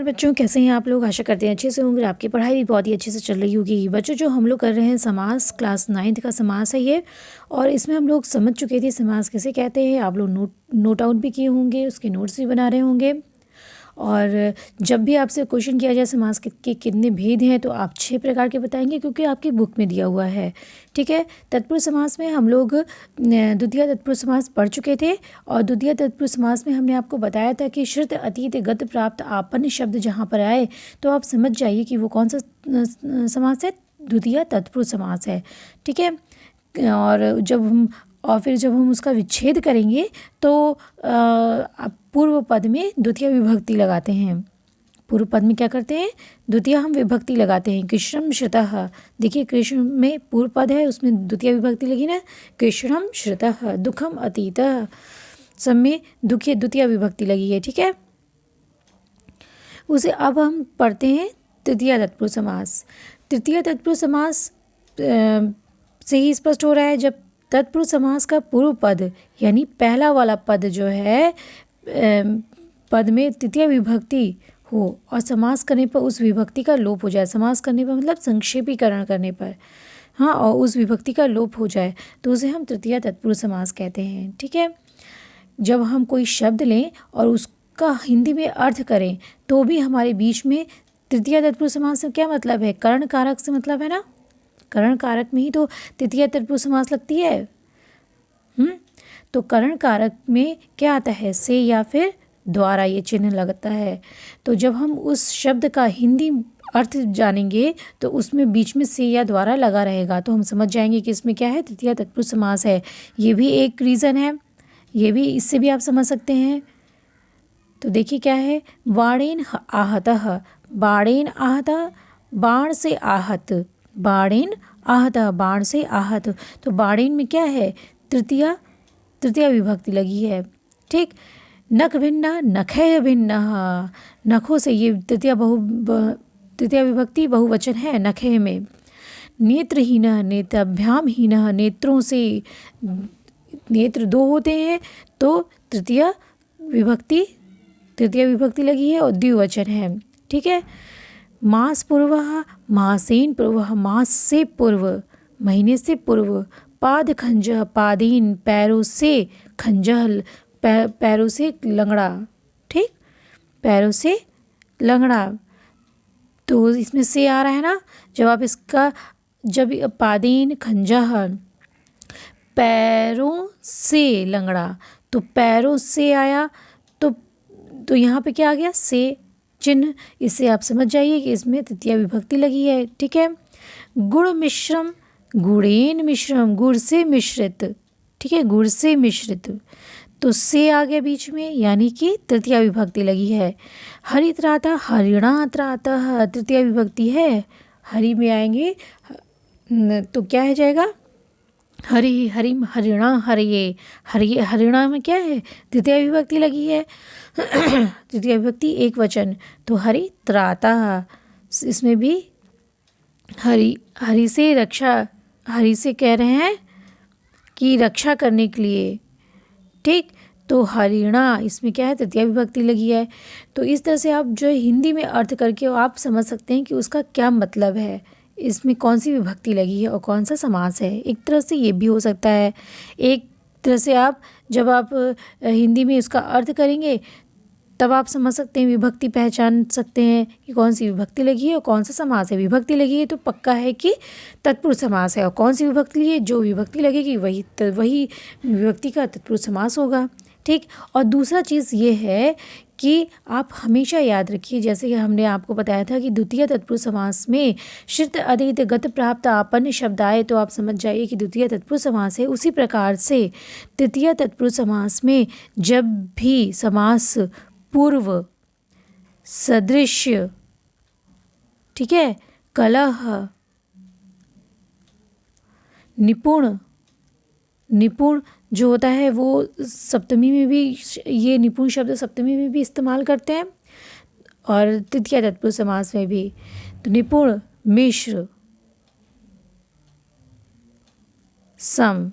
बच्चों, कैसे हैं आप लोग। आशा करते हैं अच्छे से होंगे। आपकी पढ़ाई भी बहुत ही अच्छे से चल रही होगी। बच्चों, जो हम लोग कर रहे हैं समास, क्लास 9th का समास है ये। और इसमें हम लोग समझ चुके थे समास किसे कहते हैं। आप लोग नोट आउट भी किए होंगे, उसके नोट्स भी बना रहे होंगे। और जब भी आपसे क्वेश्चन किया जाए समास के कितने भेद हैं, तो आप 6 प्रकार के बताएंगे, क्योंकि आपकी बुक में दिया हुआ है। ठीक है। तत्पुरुष समास में हम लोग द्वितीय तत्पुरुष समास पढ़ चुके थे। और द्वितीय तत्पुरुष समास में हमने आपको बताया था कि श्रुत अतीत गत प्राप्त आपन्न शब्द जहाँ पर आए, तो आप समझ जाइए कि वो कौन सा समास है। द्वितीय तत्पुरुष समास है। ठीक है। और फिर जब हम उसका विच्छेद करेंगे, तो पूर्व पद में द्वितीय विभक्ति लगाते हैं। पूर्व पद में क्या करते हैं, द्वितीय हम विभक्ति लगाते हैं। कृष्णम श्रुतः, देखिए कृष्ण में पूर्व पद है, उसमें द्वितीय विभक्ति लगी ना। कृष्णम श्रुतः, दुखम अतीतः, सब में द्वितीय विभक्ति लगी है। ठीक है। उसे अब हम पढ़ते हैं तृतीय तत्पुरुष समास। तृतीय तत्पुरुष समास से ही स्पष्ट हो रहा है, जब तत्पुरुष समास का पूर्व पद यानी पहला वाला पद जो है, पद में तृतीय विभक्ति हो और समास करने पर उस विभक्ति का लोप हो जाए। समास करने पर मतलब संक्षेपीकरण करने पर, हाँ, और उस विभक्ति का लोप हो जाए, तो उसे हम तृतीय तत्पुरुष समास कहते हैं। ठीक है। जब हम कोई शब्द लें और उसका हिंदी में अर्थ करें, तो भी हमारे बीच में तृतीय तत्पुरुष समास से क्या मतलब है, कर्ण कारक से मतलब है ना। कर्ण कारक में ही तो तृतीय तत्पुरुष समास लगती है। तो कर्ण कारक में क्या आता है, से या फिर द्वारा, ये चिन्ह लगता है। तो जब हम उस शब्द का हिंदी अर्थ जानेंगे, तो उसमें बीच में से या द्वारा लगा रहेगा, तो हम समझ जाएंगे कि इसमें क्या है, तृतीय तत्पुरुष समास है। ये भी एक रीज़न है, ये भी, इससे भी आप समझ सकते हैं। तो देखिए क्या है, बाणेन आहतः, बाणेन आहतः, बाण से आहत, बाणेन आहतः, बाण से आहत। तो बाणेन में क्या है, तृतीय विभक्ति लगी है। ठीक। नख भिन्न, नखय भिन्न, नखों से, ये तृतीय विभक्ति बहुवचन है नखय में। नेत्रहीन, नेत्राभ्यामहीन, नेत्रों से, नेत्र 2 होते हैं, तो तृतीय विभक्ति लगी है और द्विवचन है। ठीक है। मास पूर्वः, मासेन पूर्वः, मास से पूर्व, महीने से पूर्व। पाद खंजः, पादेन, पैरों से, खंजह, पैरों से लंगड़ा। ठीक। पैरों से लंगड़ा, तो इसमें से आ रहा है ना। जब पादेन खंजह, पैरों से लंगड़ा, तो पैरों से आया, तो यहाँ पे क्या आ गया, से चिन्ह। इससे आप समझ जाइए कि इसमें तृतीय विभक्ति लगी है। ठीक है। गुड़ मिश्रम, गुड़ेन मिश्रम, गुड़ से मिश्रित। ठीक है, गुड़ से मिश्रित, तो से आ गया बीच में, यानी कि तृतीय विभक्ति लगी है। हरित्राता, हरिणात्रातः, तृतीय विभक्ति है। हरि में आएंगे तो क्या है जाएगा, हरि, हरिम, हरिणा, हरिये, हरिये, हरिणा में क्या है, तृतीय विभक्ति लगी है। तृतीय विभक्ति एक वचन, तो हरि त्राता, इसमें भी हरि से रक्षा, हरि से कह रहे हैं कि रक्षा करने के लिए। ठीक। तो हरिणा, इसमें क्या है, तृतीय विभक्ति लगी है। तो इस तरह से आप जो हिंदी में अर्थ करके आप समझ सकते हैं कि उसका क्या मतलब है, इसमें कौन सी विभक्ति लगी है और कौन सा समास है। एक तरह से ये भी हो सकता है। एक तरह से जब आप हिंदी में इसका अर्थ करेंगे, तब आप समझ सकते हैं, विभक्ति पहचान सकते हैं कि कौन सी विभक्ति लगी है और कौन सा समास है। विभक्ति लगी है तो पक्का है कि तत्पुरुष समास है, और कौन सी विभक्ति लगी है, जो विभक्ति लगेगी वही विभक्ति का तत्पुरुष समास होगा। ठीक। और दूसरा चीज़ ये है कि आप हमेशा याद रखिए, जैसे कि हमने आपको बताया था कि द्वितीय तत्पुरुष समास में श्रुत अतीत गत प्राप्त आपन्न शब्द आए, तो आप समझ जाइए कि द्वितीय तत्पुरुष समास है। उसी प्रकार से तृतीय तत्पुरुष समास में जब भी समास पूर्व, सदृश्य, ठीक है, कलह, निपुण जो होता है, वो सप्तमी में भी, ये निपुण शब्द सप्तमी में भी इस्तेमाल करते हैं और तृतीय तत्पुरुष समास में भी। तो निपुण, मिश्र, सम,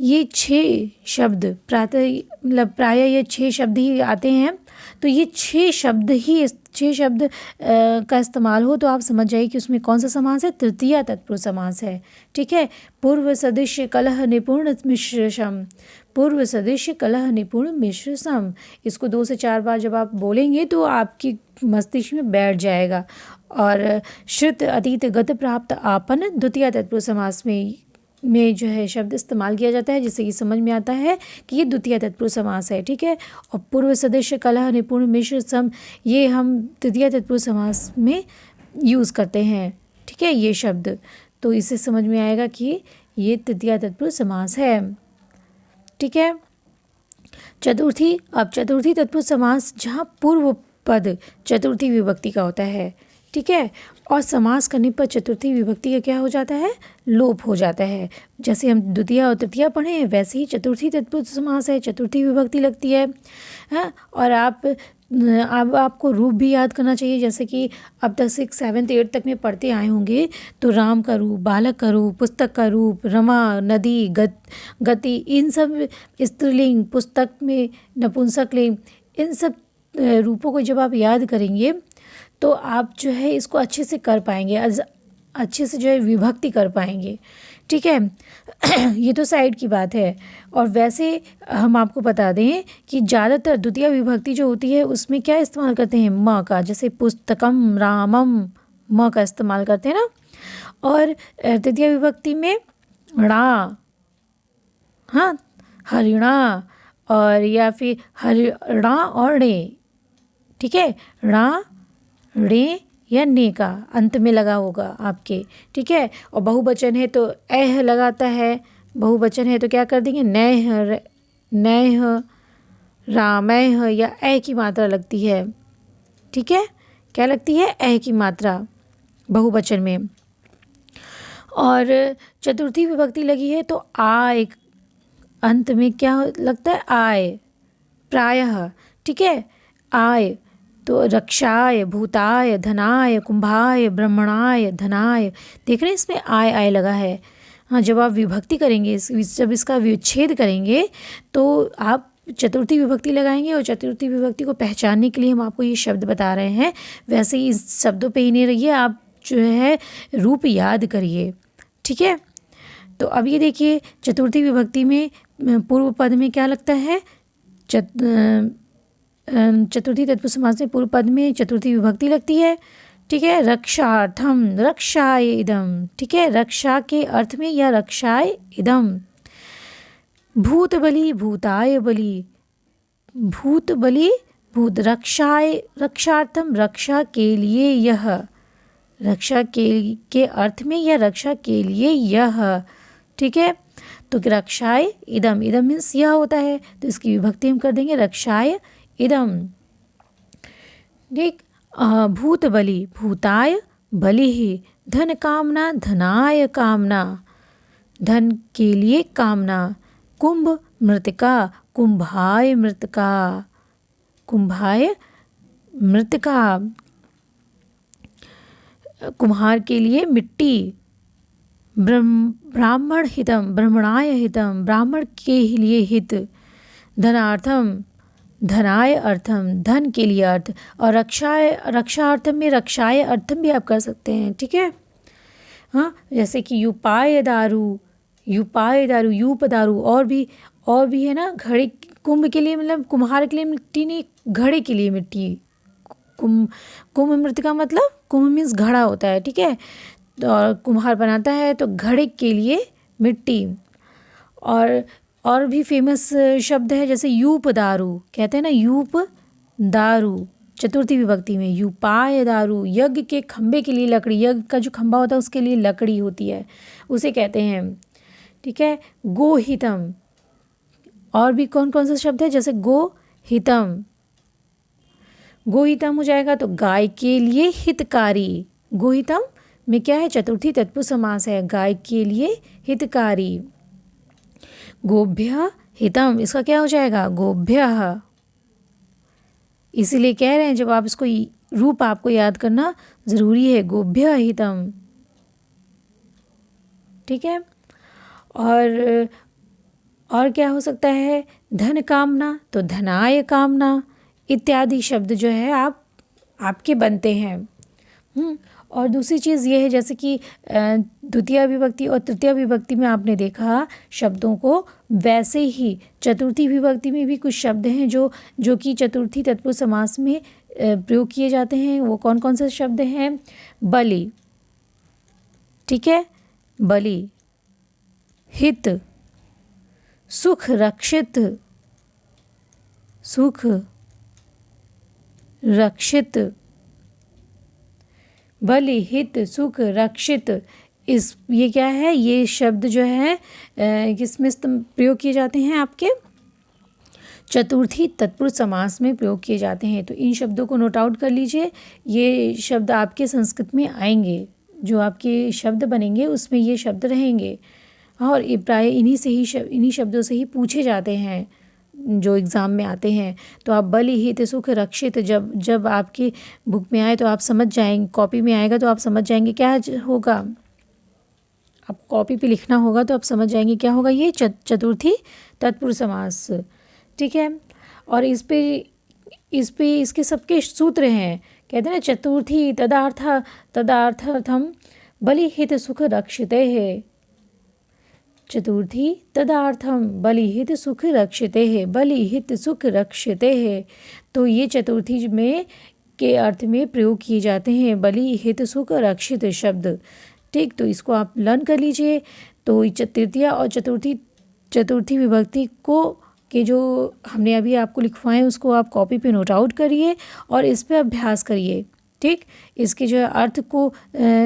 ये 6 शब्द प्रातः मतलब प्रायः ये 6 शब्द ही आते हैं। तो ये 6 शब्द ही 6 शब्द का इस्तेमाल हो तो आप समझ जाइए कि उसमें कौन सा समास है, तृतीया तत्पुरुष समास है। ठीक है। पूर्व सदृश कलह निपुण मिश्र सम, पूर्व सदृश कलह निपुण मिश्र सम, इसको 2 से 4 बार जब आप बोलेंगे तो आपकी मस्तिष्क में बैठ जाएगा। और श्रुत अतीत गत प्राप्त आपन द्वितीय तत्पुरुष समास में जो है शब्द इस्तेमाल किया जाता है, जिससे कि समझ में आता है कि ये द्वितीय तत्पुरुष समास है। ठीक है। और पूर्व सदस्य कलह निपुण मिश्र सम, ये हम तृतीय तत्पुरुष समास में यूज़ करते हैं। ठीक है, ये शब्द, तो इससे समझ में आएगा कि ये तृतीय तत्पुरुष समास है। ठीक है। चतुर्थी, अब चतुर्थी तत्पुरुष समास जहाँ पूर्व पद चतुर्थी विभक्ति का होता है। ठीक है। और समास करने पर चतुर्थी विभक्ति का क्या हो जाता है, लोप हो जाता है। जैसे हम द्वितीय और तृतीय पढ़े हैं वैसे ही चतुर्थी तत्पुरुष समास है, चतुर्थी विभक्ति लगती है। हाँ, और अब आपको रूप भी याद करना चाहिए। जैसे कि अब तक 6, 7, 8 तक में पढ़ते आए होंगे तो राम का रूप, बालक का रूप, पुस्तक का रूप, रमा, नदी, गति, इन सब स्त्रीलिंग, पुस्तक में नपुंसक लिंग, इन सब रूपों को जब आप याद करेंगे तो आप जो है इसको अच्छे से कर पाएंगे, अच्छे से जो है विभक्ति कर पाएंगे। ठीक है। ये तो साइड की बात है। और वैसे हम आपको बता दें कि ज़्यादातर द्वितीय विभक्ति जो होती है उसमें क्या इस्तेमाल करते हैं, म का, जैसे पुस्तकम, रामम, म का इस्तेमाल करते हैं ना। और तृतीय विभक्ति में णा, हाँ, हरिणा, और या फिर हरिणा और णे। ठीक है, णा, णे या ने का अंत में लगा होगा आपके। ठीक है। और बहुवचन है तो एह लगाता है, बहुवचन है तो क्या कर देंगे, नैह, नैह, रामैह, या ए की मात्रा लगती है। ठीक है, क्या लगती है, ए की मात्रा बहुवचन में। और चतुर्थी विभक्ति लगी है तो आय, अंत में क्या लगता है, आय, प्रायः। ठीक है, आय, तो रक्षाय, भूताय, धनाय, कुंभाय, ब्रह्मणाय, धनाय, देख रहे हैं इसमें आय आय लगा है। हाँ, जब आप विभक्ति करेंगे, जब इसका विच्छेद करेंगे तो आप चतुर्थी विभक्ति लगाएंगे। और चतुर्थी विभक्ति को पहचानने के लिए हम आपको ये शब्द बता रहे हैं। वैसे ही इस शब्दों पे ही नहीं रहिए, आप जो है रूप याद करिए। ठीक है। तो अब ये देखिए चतुर्थी विभक्ति में पूर्व पद में क्या लगता है, चतुर्थी तत्पुरुष समास में पूर्व पद में चतुर्थी विभक्ति लगती है। ठीक है। रक्षार्थम, रक्षाय इदम। ठीक है, रक्षा के अर्थ में या रक्षाय इदम। भूत बलि, भूताय बलि, भूत बलि, भूत, रक्षाय, रक्षार्थम, रक्षा के लिए यह, रक्षा के अर्थ में या रक्षा के लिए यह। ठीक है। तो रक्षाय इदम, इदम मीन्स यह होता है, तो इसकी विभक्ति हम कर देंगे रक्षाय इदम। ठीक। भूत बलि, भूताय बलि, धन कामना, धनाय कामना, धन के लिए कामना। कुंभ मृतिका, कुंभाय मृतिका, कुंभाय मृतिका, कुम्हार के लिए मिट्टी। ब्राह्मण हितम, ब्राह्मणाय हितम, ब्राह्मण के लिए हित। धनार्थम, धनाय अर्थम, धन के लिए अर्थ। और रक्षार्थम में रक्षाय अर्थम भी आप कर सकते हैं। ठीक है। हाँ, जैसे कि युपाय दारू, युपाय दारू, यूप दारू, और भी है ना, घड़े, कुंभ के लिए मतलब कुम्हार के लिए मिट्टी नहीं, घड़े के लिए मिट्टी। कुंभ मृतिका मतलब कुंभ मीन्स घड़ा होता है। ठीक है। और कुम्हार बनाता है तो घड़े के लिए मिट्टी। और भी फेमस शब्द है जैसे यूप दारू, कहते हैं ना यूप दारू, चतुर्थी विभक्ति में। यूपाय दारू, यज्ञ के खंबे के लिए लकड़ी, यज्ञ का जो खंबा होता है उसके लिए लकड़ी होती है, उसे कहते हैं। ठीक है। गोहितम, और भी कौन कौन सा शब्द है, जैसे गोहितम, गोहितम हो जाएगा तो गाय के लिए हितकारी। गोहितम में क्या है, चतुर्थी तत्पुरुष समास है, गाय के लिए हितकारी। गोभ्य हितम, इसका क्या हो जाएगा, गोभ्य। इसीलिए कह रहे हैं जब आप इसको रूप आपको याद करना ज़रूरी है, गोभ्य हितम। ठीक है। और और क्या हो सकता है, धन कामना, तो धनाय कामना इत्यादि शब्द जो है आपके बनते हैं। और दूसरी चीज़ ये है, जैसे कि द्वितीय विभक्ति और तृतीय विभक्ति में आपने देखा शब्दों को, वैसे ही चतुर्थी विभक्ति में भी कुछ शब्द हैं जो कि चतुर्थी तत्पुरुष समास में प्रयोग किए जाते हैं। वो कौन कौन से शब्द हैं? बलि, ठीक है, बलि, हित, सुख रक्षित, सुख रक्षित, बलि, हित, सुख रक्षित। ये क्या है? ये शब्द जो है किसमें प्रयोग किए जाते हैं? आपके चतुर्थी तत्पुरुष समास में प्रयोग किए जाते हैं। तो इन शब्दों को नोट आउट कर लीजिए। ये शब्द आपके संस्कृत में आएंगे, जो आपके शब्द बनेंगे उसमें ये शब्द रहेंगे। और ये प्राय इन्हीं शब्दों से ही पूछे जाते हैं जो एग्ज़ाम में आते हैं। तो आप बलि, हित, सुख रक्षित जब आपकी बुक में आए तो आप समझ जाएंगे, कॉपी में आएगा तो आप समझ जाएंगे क्या होगा। आप कॉपी पे लिखना होगा तो आप समझ जाएंगे क्या होगा। ये चतुर्थी तत्पुरुष समास, ठीक है। और इसके सबके सूत्र हैं। कहते हैं ना, चतुर्थी तदार्थम बलि, हित, सुख रक्षिते है। चतुर्थी तदार्थम बलि, हित, सुख रक्षिते है। बलि, हित, सुख रक्षिते है। तो ये चतुर्थी में के अर्थ में प्रयोग किए जाते हैं बलि, हित, सुख रक्षित शब्द, ठीक। तो इसको आप लर्न कर लीजिए। तो तृतीया और चतुर्थी विभक्ति के जो हमने अभी आपको लिखवाएं उसको आप कॉपी पे नोट आउट करिए और इस पे अभ्यास करिए, ठीक। इसके जो है अर्थ को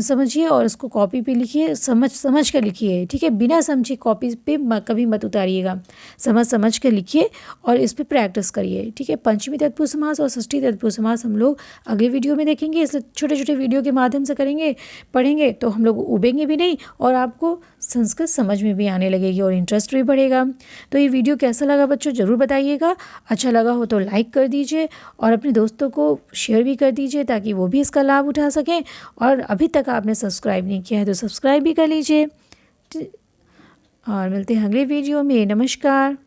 समझिए और इसको कॉपी पे लिखिए, समझ कर लिखिए, ठीक है। बिना समझे कॉपी पे कभी मत उतारिएगा, समझ कर लिखिए और इस पे प्रैक्टिस करिए, ठीक है। पंचमी तत्पुरुष समास और षष्ठी तत्पुरुष समास हम लोग अगले वीडियो में देखेंगे। इसलिए छोटे छोटे वीडियो के माध्यम से पढ़ेंगे तो हम लोग उबेंगे भी नहीं और आपको संस्कृत समझ में भी आने लगेगी और इंटरेस्ट भी बढ़ेगा। तो ये वीडियो कैसा लगा बच्चों ज़रूर बताइएगा। अच्छा लगा हो तो लाइक कर दीजिए और अपने दोस्तों को शेयर भी कर दीजिए ताकि वो भी इसका लाभ उठा सकें। और अभी तक आपने सब्सक्राइब नहीं किया है तो सब्सक्राइब भी कर लीजिए। और मिलते हैं अगले वीडियो में। नमस्कार।